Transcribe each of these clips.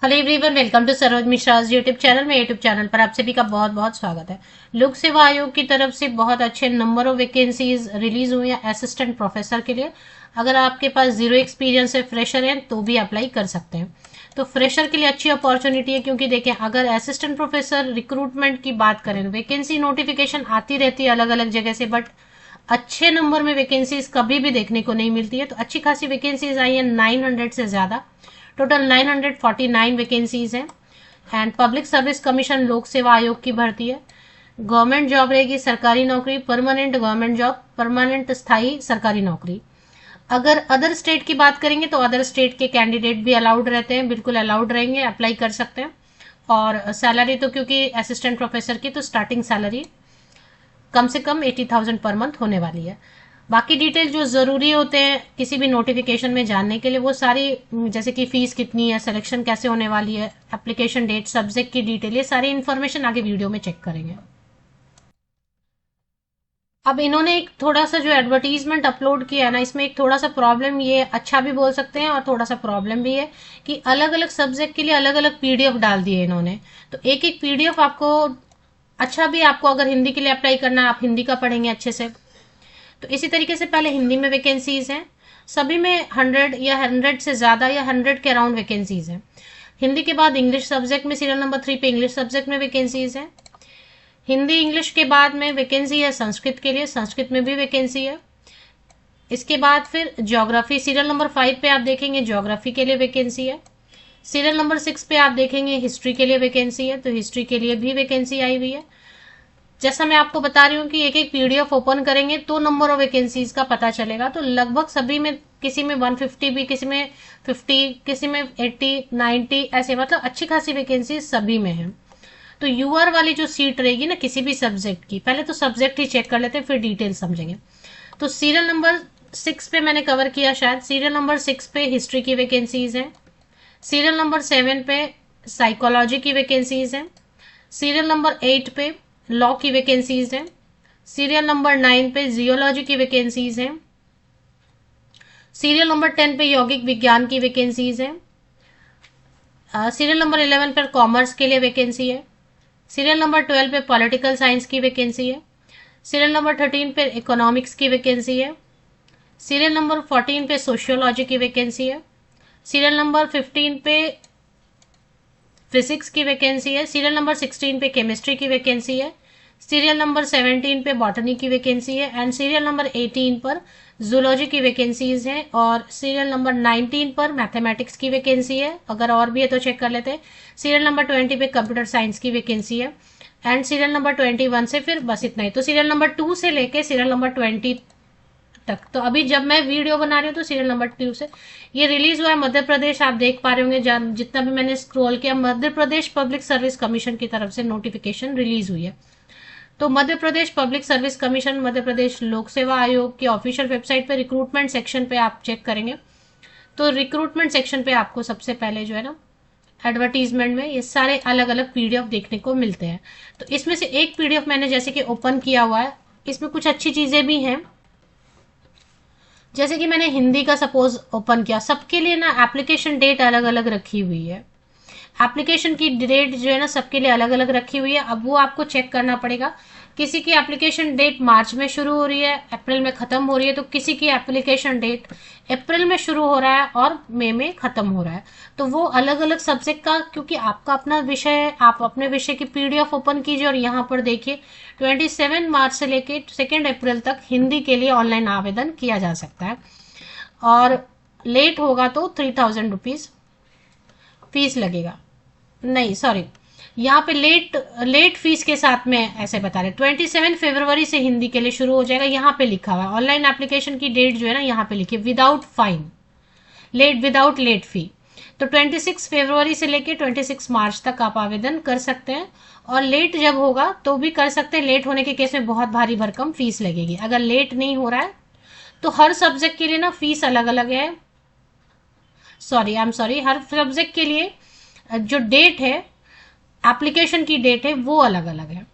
Hello everyone, welcome to Saroj Mishra's YouTube channel. में YouTube channel पर आप सभी का बहुत बहुत स्वागत है। लोक सेवा आयोग की तरफ से बहुत अच्छे नंबर ऑफ वैकेंसीज रिलीज हुई है असिस्टेंट प्रोफेसर के लिए। अगर आपके पास जीरो एक्सपीरियंस है, फ्रेशर है, तो भी अप्लाई कर सकते हैं। तो फ्रेशर के लिए अच्छी अपॉर्चुनिटी है, क्योंकि देखें, अगर असिस्टेंट प्रोफेसर रिक्रूटमेंट की बात करें तो वैकेंसी नोटिफिकेशन आती रहती है अलग अलग जगह से, बट अच्छे नंबर में वैकेंसीज कभी भी देखने को नहीं मिलती है। तो अच्छी खासी वैकेंसीज आई है, 900 से ज्यादा। टोटल 949 वैकेंसीज हैं। एंड पब्लिक सर्विस कमीशन लोक सेवा आयोग की भर्ती है। गवर्नमेंट जॉब रहेगी, सरकारी नौकरी, परमानेंट गवर्नमेंट जॉब, परमानेंट स्थायी सरकारी नौकरी। अगर अदर स्टेट की बात करेंगे तो अदर स्टेट के कैंडिडेट भी अलाउड रहते हैं, बिल्कुल अलाउड रहेंगे, अप्लाई कर सकते हैं। और सैलरी तो क्योंकि असिस्टेंट प्रोफेसर की तो स्टार्टिंग सैलरी कम से कम 80,000 पर मंथ होने वाली है। बाकी डिटेल जो ज़रूरी होते हैं किसी भी नोटिफिकेशन में जानने के लिए, वो सारी, जैसे कि फीस कितनी है, सिलेक्शन कैसे होने वाली है, एप्लीकेशन डेट, सब्जेक्ट की डिटेल, ये सारी इन्फॉर्मेशन आगे वीडियो में चेक करेंगे। अब इन्होंने एक थोड़ा सा जो एडवर्टीजमेंट अपलोड किया है ना, इसमें एक थोड़ा सा प्रॉब्लम, ये अच्छा भी बोल सकते हैं और थोड़ा सा प्रॉब्लम भी है, कि अलग अलग सब्जेक्ट के लिए अलग अलग पीडीएफ डाल दिए इन्होंने। तो एक एक पीडीएफ आपको, अच्छा भी, आपको अगर हिंदी के लिए अप्लाई करना है, आप हिंदी का पढ़ेंगे अच्छे से। तो इसी तरीके से पहले हिंदी में वैकेंसीज हैं, सभी में 100 या 100 से ज़्यादा या 100 के अराउंड वैकेंसीज हैं। हिंदी के बाद इंग्लिश सब्जेक्ट में सीरियल नंबर 3 पे इंग्लिश सब्जेक्ट में वैकेंसीज हैं। हिंदी इंग्लिश के बाद में वैकेंसी है संस्कृत के लिए, संस्कृत में भी वैकेंसी है। इसके बाद फिर ज्योग्राफी, सीरियल नंबर 5 पे आप देखेंगे ज्योग्राफी के लिए वैकेंसी है। सीरियल नंबर 6 पे आप देखेंगे हिस्ट्री के लिए वैकेंसी है, तो हिस्ट्री के लिए भी वैकेंसी आई हुई है। जैसा मैं आपको बता रही हूँ कि एक एक पीडीएफ ओपन करेंगे तो नंबर ऑफ वैकेंसीज का पता चलेगा। तो लगभग सभी में, किसी में 150 भी, किसी में 50, किसी में 80, 90, ऐसे, मतलब अच्छी खासी वैकेंसी सभी में है। तो यूआर वाली जो सीट रहेगी ना किसी भी सब्जेक्ट की, पहले तो सब्जेक्ट ही चेक कर लेते हैं, फिर डिटेल समझेंगे। तो सीरियल नंबर 6 पे मैंने कवर किया शायद, सीरियल नंबर 6 पे हिस्ट्री की वैकेंसीज हैं। सीरियल नंबर 7 पे साइकोलॉजी की वैकेंसीज हैं। सीरियल नंबर 8 पे लॉ की वैकेंसीज हैं। सीरियल नंबर 9 पे जियोलॉजी की वैकेंसीज हैं। सीरियल नंबर 10 पे यौगिक विज्ञान की वैकेंसीज हैं। सीरियल नंबर 11 पर कॉमर्स के लिए वैकेंसी है। सीरियल नंबर 12 पे पॉलिटिकल साइंस की वैकेंसी है। सीरियल नंबर 13 पे इकोनॉमिक्स की वैकेंसी है। सीरियल नंबर 14 पे सोशियोलॉजी की वैकेंसी है। सीरियल नंबर 15 पे फिजिक्स की वैकेंसी है। सीरियल नंबर 16 पे केमिस्ट्री की वैकेंसी है। सीरियल नंबर 17 पे बॉटनी की वैकेंसी है। एंड सीरियल नंबर 18 पर जूलॉजी की वैकेंसीज हैं। और सीरियल नंबर 19 पर मैथमेटिक्स की वैकेंसी है। अगर और भी है तो चेक कर लेते हैं। सीरियल नंबर 20 पे कंप्यूटर साइंस की वैकेंसी है। एंड सीरियल नंबर 21 से फिर बस इतना ही। तो सीरियल नंबर 2 से लेके सीरियल नंबर 20 तक। तो अभी जब मैं वीडियो बना रही हूँ तो सीरियल नंबर 2 से ये रिलीज हुआ है। मध्य प्रदेश, आप देख पा रहे होंगे, जितना भी मैंने स्क्रॉल किया, Madhya Pradesh public service commission की तरफ से नोटिफिकेशन रिलीज हुई है। तो Madhya Pradesh public service commission, Madhya Pradesh लोक सेवा आयोग की ऑफिशियल वेबसाइट पे रिक्रूटमेंट सेक्शन पे आप चेक करेंगे तो रिक्रूटमेंट सेक्शन पे आपको सबसे पहले जो है ना, एडवर्टीजमेंट में ये सारे अलग अलग पीडीएफ देखने को मिलते हैं। तो इसमें से एक पीडीएफ मैंने जैसे कि ओपन किया हुआ है, इसमें कुछ अच्छी चीजें भी हैं। जैसे कि मैंने हिंदी का सपोज ओपन किया, सबके लिए ना एप्लीकेशन डेट अलग अलग रखी हुई है। एप्लीकेशन की डेट जो है ना सबके लिए अलग अलग रखी हुई है। अब वो आपको चेक करना पड़ेगा। किसी की एप्लीकेशन डेट मार्च में शुरू हो रही है, अप्रैल में खत्म हो रही है, तो किसी की एप्लीकेशन डेट अप्रैल में शुरू हो रहा है और मई में खत्म हो रहा है। तो वो अलग अलग सब्जेक्ट का, क्योंकि आपका अपना विषय है, आप अपने विषय की पीडीएफ ओपन कीजिए और यहाँ पर देखिए 27 मार्च से लेके 2 अप्रैल तक हिंदी के लिए ऑनलाइन आवेदन किया जा सकता है। और लेट होगा तो 3,000 रुपीज फीस लगेगा। नहीं, सॉरी, यहाँ पे लेट लेट फीस के साथ में ऐसे बता रहे, 27 फरवरी से हिंदी के लिए शुरू हो जाएगा। यहाँ पे लिखा हुआ है ऑनलाइन एप्लीकेशन की डेट जो है ना, यहाँ पे लिखी without fine, late, without late fee. तो 26 फरवरी से लेके 26 मार्च तक आप आवेदन कर सकते हैं। और लेट जब होगा तो भी कर सकते हैं। लेट होने के केस में बहुत भारी भरकम फीस लगेगी। अगर लेट नहीं हो रहा है तो हर सब्जेक्ट के लिए ना फीस अलग अलग है। Sorry, I am sorry, her subject के लिए जो डेट है, एप्लीकेशन की डेट है, वो अलग अलग है।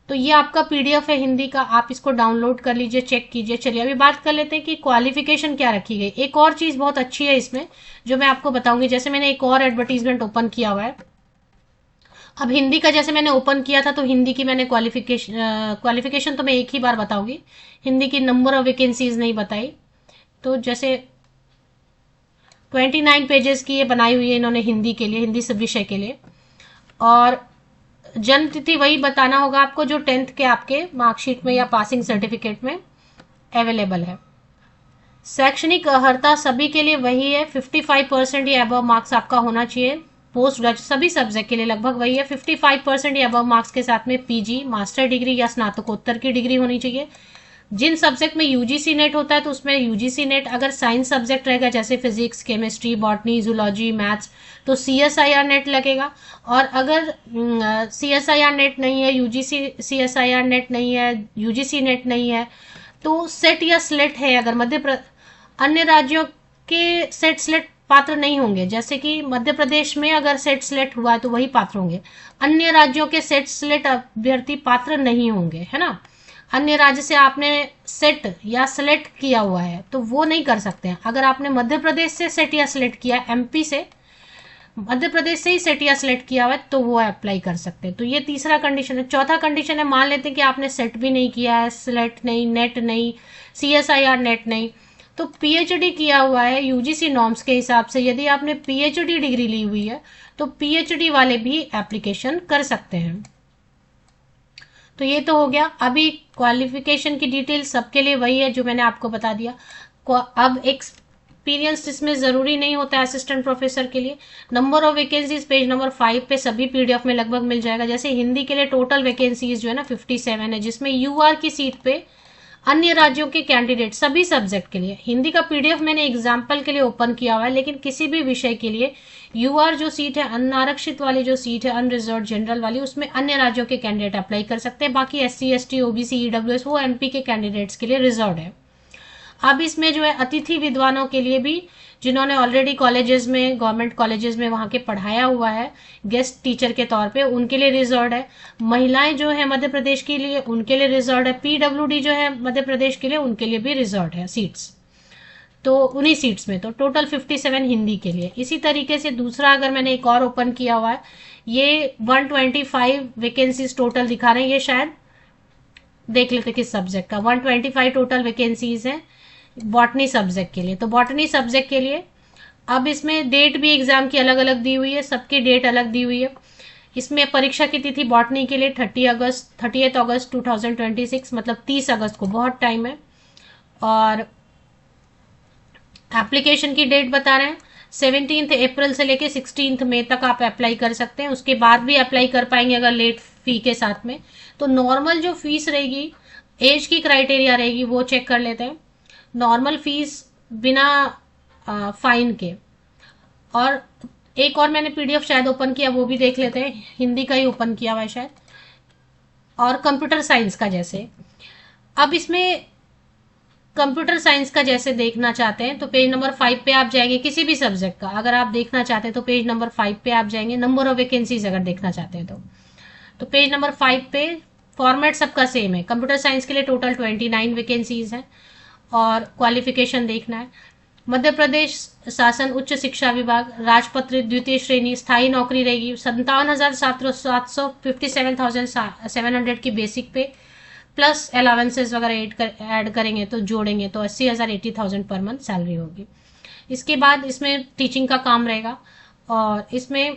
तो ये आपका पीडीएफ है हिंदी का, आप इसको डाउनलोड कर लीजिए, चेक कीजिए। चलिए अभी बात कर लेते हैं कि क्वालिफिकेशन क्या रखी गई। एक और चीज बहुत अच्छी है इसमें जो मैं आपको बताऊंगी। जैसे मैंने एक और एडवर्टीजमेंट ओपन किया हुआ है, अब हिंदी का जैसे मैंने ओपन किया था तो हिंदी की मैंने क्वालिफिकेशन तो मैं एक ही बार बताऊंगी, हिंदी की नंबर ऑफ वैकेंसीज नहीं बताई। तो जैसे 29 पेजेस की ये बनाई हुई है इन्होंने हिंदी के लिए, हिंदी सब विषय के लिए। और जन्म तिथि वही बताना होगा आपको जो 10th के आपके मार्कशीट में या पासिंग सर्टिफिकेट में अवेलेबल है। शैक्षणिक अर्हता सभी के लिए वही है, 55% या अबव मार्क्स आपका होना चाहिए। पोस्ट ग्रेजुएट सभी सब्जेक्ट के लिए लगभग वही है, 55% या अबव मार्क्स के साथ में पीजी, मास्टर डिग्री या स्नातकोत्तर की डिग्री होनी चाहिए। जिन सब्जेक्ट में यूजीसी नेट होता है तो उसमें यूजीसी नेट, अगर साइंस सब्जेक्ट रहेगा जैसे physics, chemistry, botany, zoology, maths तो सीएसआईआर नेट लगेगा। और अगर सीएसआईआर नेट नहीं है, यूजीसी सीएसआईआर नेट नहीं है, यूजीसी नेट नहीं है तो सेट या स्लेट है। अगर अन्य राज्यों के सेट स्लेट पात्र नहीं होंगे, जैसे कि मध्य प्रदेश में अगर सेट स्लेट हुआ है तो वही पात्र होंगे, अन्य राज्यों के सेट स्लेट अभ्यर्थी पात्र नहीं होंगे, है ना। अन्य राज्य से आपने सेट या सेलेक्ट किया हुआ है तो वो नहीं कर सकते हैं। अगर आपने मध्य प्रदेश से सेट या सेलेक्ट किया, एमपी से, मध्य प्रदेश से ही सेट या सेलेक्ट किया हुआ है तो वो अप्लाई कर सकते हैं। तो ये तीसरा कंडीशन है। चौथा कंडीशन है, मान लेते हैं कि आपने सेट भी नहीं किया है, सेलेक्ट नहीं, नेट नहीं, सीएसआईआर नेट नहीं, तो पीएचडी किया हुआ है यूजीसी नॉर्म्स के हिसाब से, यदि आपने पीएचडी डिग्री ली हुई है तो पीएचडी वाले भी एप्लीकेशन कर सकते हैं। तो ये तो हो गया। अभी क्वालिफिकेशन की डिटेल सबके लिए वही है जो मैंने आपको बता दिया। अब एक्सपीरियंस इसमें जरूरी नहीं होता है असिस्टेंट प्रोफेसर के लिए। Number of vacancies page number 5 पे सभी पीडीएफ में लगभग मिल जाएगा। जैसे हिंदी के लिए टोटल वैकेंसीज जो है ना 57 है, जिसमें यूआर की सीट पे अन्य राज्यों के कैंडिडेट सभी सब्जेक्ट के लिए, हिंदी का पीडीएफ मैंने एग्जाम्पल के लिए ओपन किया हुआ है, लेकिन किसी भी विषय के लिए यूआर जो सीट है, अनारक्षित वाली जो सीट है, अनरिजर्व जनरल वाली, उसमें अन्य राज्यों के कैंडिडेट अप्लाई कर सकते हैं। बाकी एससी, एसटी, ओबीसी, ईडब्ल्यूएस वो एमपी के कैंडिडेट्स के लिए रिजर्व है। अब इसमें जो है अतिथि विद्वानों के लिए भी, जिन्होंने ऑलरेडी कॉलेजेस में, गवर्नमेंट कॉलेजेस में वहां के पढ़ाया हुआ है गेस्ट टीचर के तौर पे, उनके लिए रिजर्व है। महिलाएं जो है मध्य प्रदेश के लिए, उनके लिए रिजर्व है। पीडब्ल्यूडी जो है मध्य प्रदेश के लिए, उनके लिए भी रिजर्व है सीट्स। तो उन्हीं सीट्स में तो टोटल 57 हिंदी के लिए। इसी तरीके से दूसरा अगर मैंने एक और ओपन किया हुआ है, ये 125 वैकेंसीज टोटल दिखा रहे हैं। ये शायद देख लेते किस सब्जेक्ट का। 125 टोटल वैकेंसीज हैं बॉटनी सब्जेक्ट के लिए। तो बॉटनी सब्जेक्ट के लिए अब इसमें डेट भी एग्जाम की अलग अलग दी हुई है, सबकी डेट अलग दी हुई है। इसमें परीक्षा की तिथि बॉटनी के लिए 30 अगस्त 2026, मतलब 30 अगस्त को, बहुत टाइम है। और एप्लीकेशन की डेट बता रहे हैं 17 अप्रैल से लेके 16 मई तक आप अप्लाई कर सकते हैं। उसके बाद भी अप्लाई कर पाएंगे अगर लेट फी के साथ में। तो नॉर्मल जो फीस रहेगी, एज की क्राइटेरिया रहेगी, वो चेक कर लेते हैं। नॉर्मल फीस बिना फाइन के। और एक और मैंने पीडीएफ शायद ओपन किया, वो भी देख लेते हैं। हिंदी का ही ओपन किया हुआ है शायद, और कंप्यूटर साइंस का जैसे। अब इसमें कंप्यूटर साइंस का जैसे देखना चाहते हैं तो पेज नंबर 5 पे आप जाएंगे। किसी भी सब्जेक्ट का अगर आप देखना चाहते हैं तो पेज नंबर 5 पे आप जाएंगे। नंबर ऑफ वैकेंसीज अगर देखना चाहते हैं तो पेज नंबर 5 पे फॉर्मेट सबका सेम है। कंप्यूटर साइंस के लिए टोटल 29 वैकेंसीज हैं और क्वालिफिकेशन देखना है। मध्य प्रदेश शासन उच्च शिक्षा विभाग, राजपत्रित द्वितीय श्रेणी, स्थायी नौकरी रहेगी। 57,757 की बेसिक पे प्लस अलावेंसेज वगैरह ऐड करेंगे तो जोड़ेंगे तो 80,000 80,000 पर मंथ सैलरी होगी। इसके बाद इसमें टीचिंग का काम रहेगा। और इसमें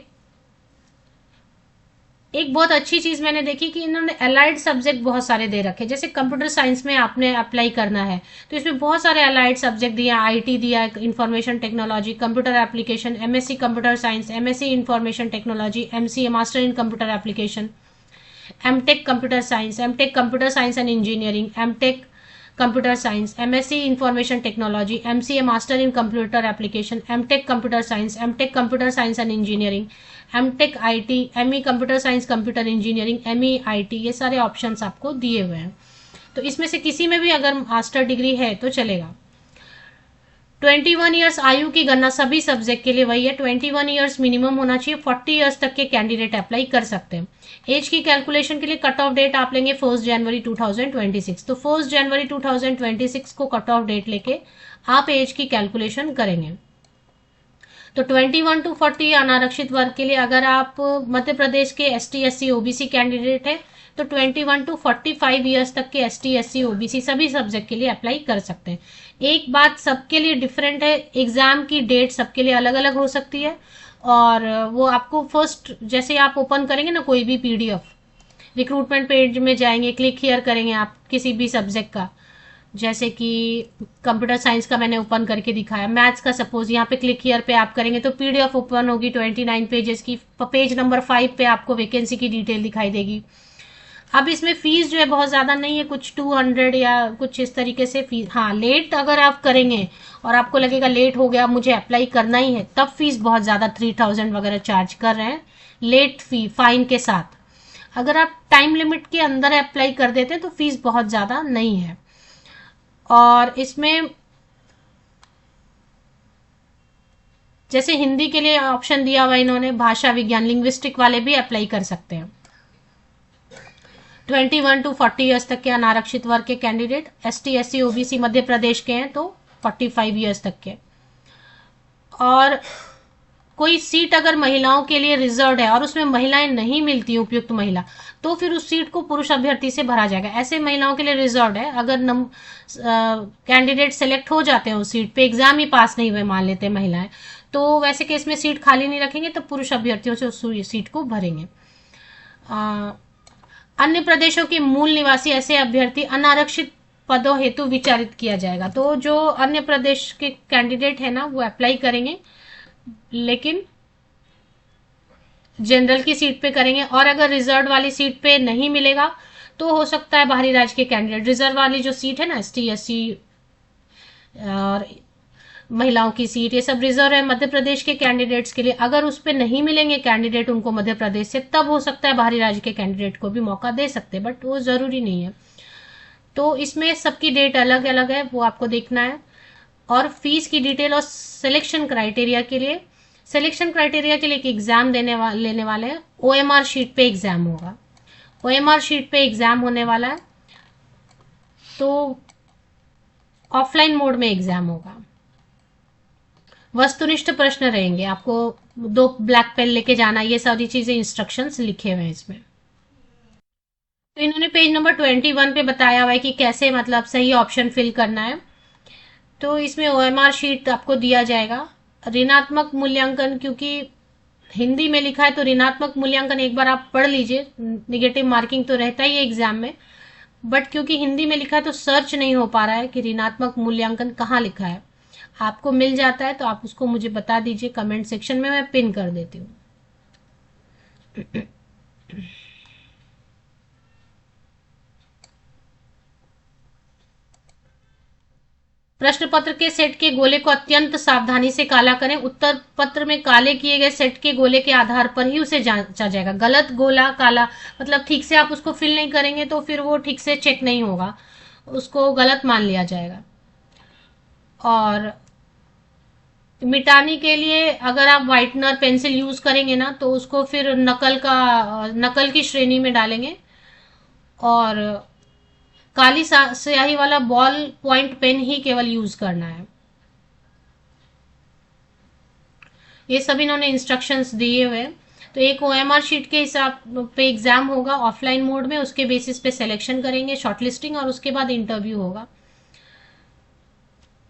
एक बहुत अच्छी चीज मैंने देखी कि इन्होंने अलाइड सब्जेक्ट बहुत सारे दे रखे। जैसे कंप्यूटर साइंस में आपने अप्लाई करना है तो इसमें बहुत सारे अलाइड सब्जेक्ट दिया, आईटी दिया, information technology, computer application, MSc computer science, MSc information technology, MCA master in computer application, MTech computer science, MTech computer science and engineering, MTech computer science, MSc information technology, MCA master in computer application, MTech computer science, MTech computer science and engineering, MTech IT, ME computer science computer engineering, ME IT, ये सारे options आपको दिए हुए हैं। तो इसमें से किसी में भी अगर मास्टर डिग्री है तो चलेगा। 21 ईयर्स आयु की गणना सभी सब्जेक्ट के लिए वही है, 21 ईयर्स मिनिमम होना चाहिए, 40 ईयर्स तक के कैंडिडेट अप्लाई कर सकते हैं। एज की कैलकुलेशन के लिए कट ऑफ डेट आप लेंगे 1 जनवरी 2026, तो 1 जनवरी 2026 को कट ऑफ डेट लेके आप एज की कैलकुलेशन करेंगे। तो 21 टू 40 अनारक्षित वर्ग के लिए अगर आप मध्य प्रदेश के ST SC OBC कैंडिडेट है तो 21 टू 45 ईयर्स तक के ST SC OBC सभी सब्जेक्ट के लिए अप्लाई कर सकते हैं। एक बात सबके लिए डिफरेंट है, एग्जाम की डेट सबके लिए अलग अलग हो सकती है, और वो आपको फर्स्ट जैसे आप ओपन करेंगे ना कोई भी PDF, रिक्रूटमेंट पेज में जाएंगे, क्लिक हियर करेंगे आप किसी भी सब्जेक्ट का, जैसे कि कंप्यूटर साइंस का मैंने ओपन करके दिखाया, मैथ्स का सपोज यहाँ पे क्लिक हियर पे आप करेंगे तो PDF ओपन होगी 29 पेजेस की, पेज नंबर 5 पे आपको वैकेंसी की डिटेल दिखाई देगी। अब इसमें फीस जो है बहुत ज़्यादा नहीं है, कुछ 200 या कुछ इस तरीके से फीस। हाँ, लेट अगर आप करेंगे और आपको लगेगा लेट हो गया मुझे अप्लाई करना ही है, तब फीस बहुत ज़्यादा 3000 वगैरह चार्ज कर रहे हैं लेट फी फाइन के साथ। अगर आप टाइम लिमिट के अंदर अप्लाई कर देते हैं तो फीस बहुत ज़्यादा नहीं है। और इसमें जैसे हिंदी के लिए ऑप्शन दिया हुआ इन्होंने, भाषा विज्ञान लिंग्विस्टिक वाले भी अप्लाई कर सकते हैं। 21 टू 40 ईयर्स तक के अनारक्षित वर्ग के candidate, ST SC OBC Madhya Pradesh के हैं तो 45 ईयर्स तक के। और कोई सीट अगर महिलाओं के लिए रिजर्व है और उसमें महिलाएं नहीं मिलती उपयुक्त महिला, तो फिर उस सीट को पुरुष अभ्यर्थी से भरा जाएगा। ऐसे महिलाओं के लिए रिजर्व है, अगर कैंडिडेट सेलेक्ट हो जाते हैं उस सीट पे, एग्जाम ही पास नहीं हुए मान लेते हैं महिलाएं, तो वैसे केस में सीट खाली नहीं रखेंगे तो पुरुष अभ्यर्थियों से उस सीट को भरेंगे। अन्य प्रदेशों के मूल निवासी ऐसे अभ्यर्थी अनारक्षित पदों हेतु विचारित किया जाएगा। तो जो अन्य प्रदेश के कैंडिडेट है ना वो अप्लाई करेंगे, लेकिन जनरल की सीट पे करेंगे, और अगर रिजर्व वाली सीट पे नहीं मिलेगा तो हो सकता है बाहरी राज्य के कैंडिडेट, रिजर्व वाली जो सीट है ना ST SC और महिलाओं की सीट, ये सब रिजर्व है मध्य प्रदेश के कैंडिडेट्स के लिए, अगर उस पर नहीं मिलेंगे कैंडिडेट उनको मध्य प्रदेश से, तब हो सकता है बाहरी राज्य के कैंडिडेट को भी मौका दे सकते हैं, बट वो जरूरी नहीं है। तो इसमें सबकी डेट अलग अलग है, वो आपको देखना है। और फीस की डिटेल और सिलेक्शन क्राइटेरिया के लिए, एक एग्जाम लेने वाले हैं, OMR शीट पे एग्जाम होगा, OMR शीट पे एग्जाम होने वाला है, तो ऑफलाइन मोड में एग्जाम होगा। वस्तुनिष्ठ प्रश्न रहेंगे, आपको 2 ब्लैक पेन लेके जाना, ये सारी चीजें इंस्ट्रक्शंस लिखे हुए हैं इसमें। तो इन्होंने पेज नंबर 21 पे बताया हुआ है कि कैसे मतलब सही ऑप्शन फिल करना है। तो इसमें OMR शीट आपको दिया जाएगा। ऋणात्मक मूल्यांकन, क्योंकि हिंदी में लिखा है तो ऋणात्मक मूल्यांकन एक बार आप पढ़ लीजिए, निगेटिव मार्किंग तो रहता ही है एग्जाम में, बट क्योंकि हिंदी में लिखा है तो सर्च नहीं हो पा रहा है कि ऋणात्मक मूल्यांकन कहाँ लिखा है। आपको मिल जाता है तो आप उसको मुझे बता दीजिए कमेंट सेक्शन में, मैं पिन कर देती हूँ। प्रश्न पत्र के सेट के गोले को अत्यंत सावधानी से काला करें। उत्तर पत्र में काले किए गए सेट के गोले के आधार पर ही उसे जांचा जाएगा। गलत गोला काला मतलब ठीक से आप उसको फिल नहीं करेंगे तो फिर वो ठीक से चेक नहीं होगा, उसको गलत मान लिया जाएगा। और मिटाने के लिए अगर आप व्हाइटनर पेंसिल यूज करेंगे ना तो उसको फिर नकल की श्रेणी में डालेंगे, और काली स्याही वाला बॉल पॉइंट पेन ही केवल यूज करना है। ये सब इन्होंने इंस्ट्रक्शंस दिए हुए। तो एक OMR शीट के हिसाब पे एग्जाम होगा ऑफलाइन मोड में, उसके बेसिस पे सिलेक्शन करेंगे, शॉर्टलिस्टिंग, और उसके बाद इंटरव्यू होगा।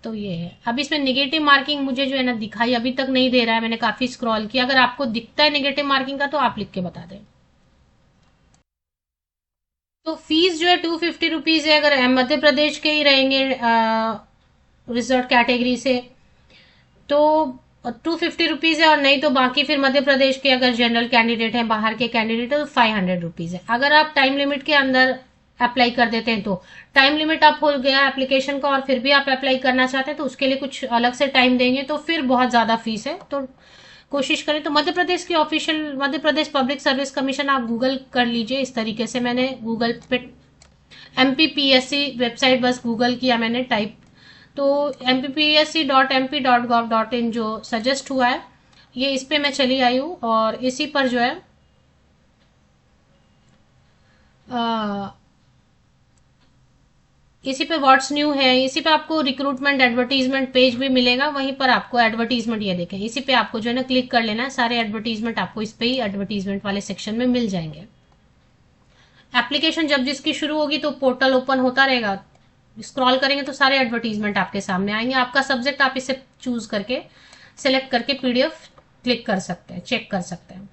तो ये है। अब इसमें नेगेटिव मार्किंग मुझे जो है ना दिखाई अभी तक नहीं दे रहा है, मैंने काफी स्क्रॉल किया, अगर आपको दिखता है नेगेटिव मार्किंग का तो आप लिख के बता दें। तो फीस जो है 250 रुपीज है, अगर मध्य प्रदेश के ही रहेंगे रिजर्व कैटेगरी से तो 250 रुपीज है, और नहीं तो बाकी फिर मध्य प्रदेश के अगर जनरल कैंडिडेट हैं, बाहर के कैंडिडेट है तो 500 रुपीज है। अगर आप टाइम लिमिट के अंदर अप्लाई कर देते हैं तो टाइम लिमिट अप हो गया एप्लीकेशन का और फिर भी आप अप्लाई करना चाहते हैं तो उसके लिए कुछ अलग से टाइम देंगे तो फिर बहुत ज्यादा फीस है। तो कोशिश करें तो मध्य प्रदेश की official Madhya Pradesh public service commission आप गूगल कर लीजिए। इस तरीके से मैंने गूगल पे MPPSC वेबसाइट बस गूगल किया मैंने टाइप, तो mppsc.mp.gov.in जो सजेस्ट हुआ है, ये इस पे मैं चली आई हूँ और इसी पर जो है इसी पे व्हाट्स न्यू है, इसी पे आपको रिक्रूटमेंट एडवर्टीजमेंट पेज भी मिलेगा, वहीं पर आपको एडवर्टीजमेंट, ये देखें, इसी पे आपको जो है ना क्लिक कर लेना है, सारे एडवर्टीजमेंट आपको इस पे ही एडवर्टीजमेंट वाले सेक्शन में मिल जाएंगे। एप्लीकेशन जब जिसकी शुरू होगी तो पोर्टल ओपन होता रहेगा, स्क्रॉल करेंगे तो सारे एडवर्टीजमेंट आपके सामने आएंगे। आपका सब्जेक्ट आप इसे चूज करके, सिलेक्ट करके पीडीएफ क्लिक कर सकते हैं, चेक कर सकते हैं।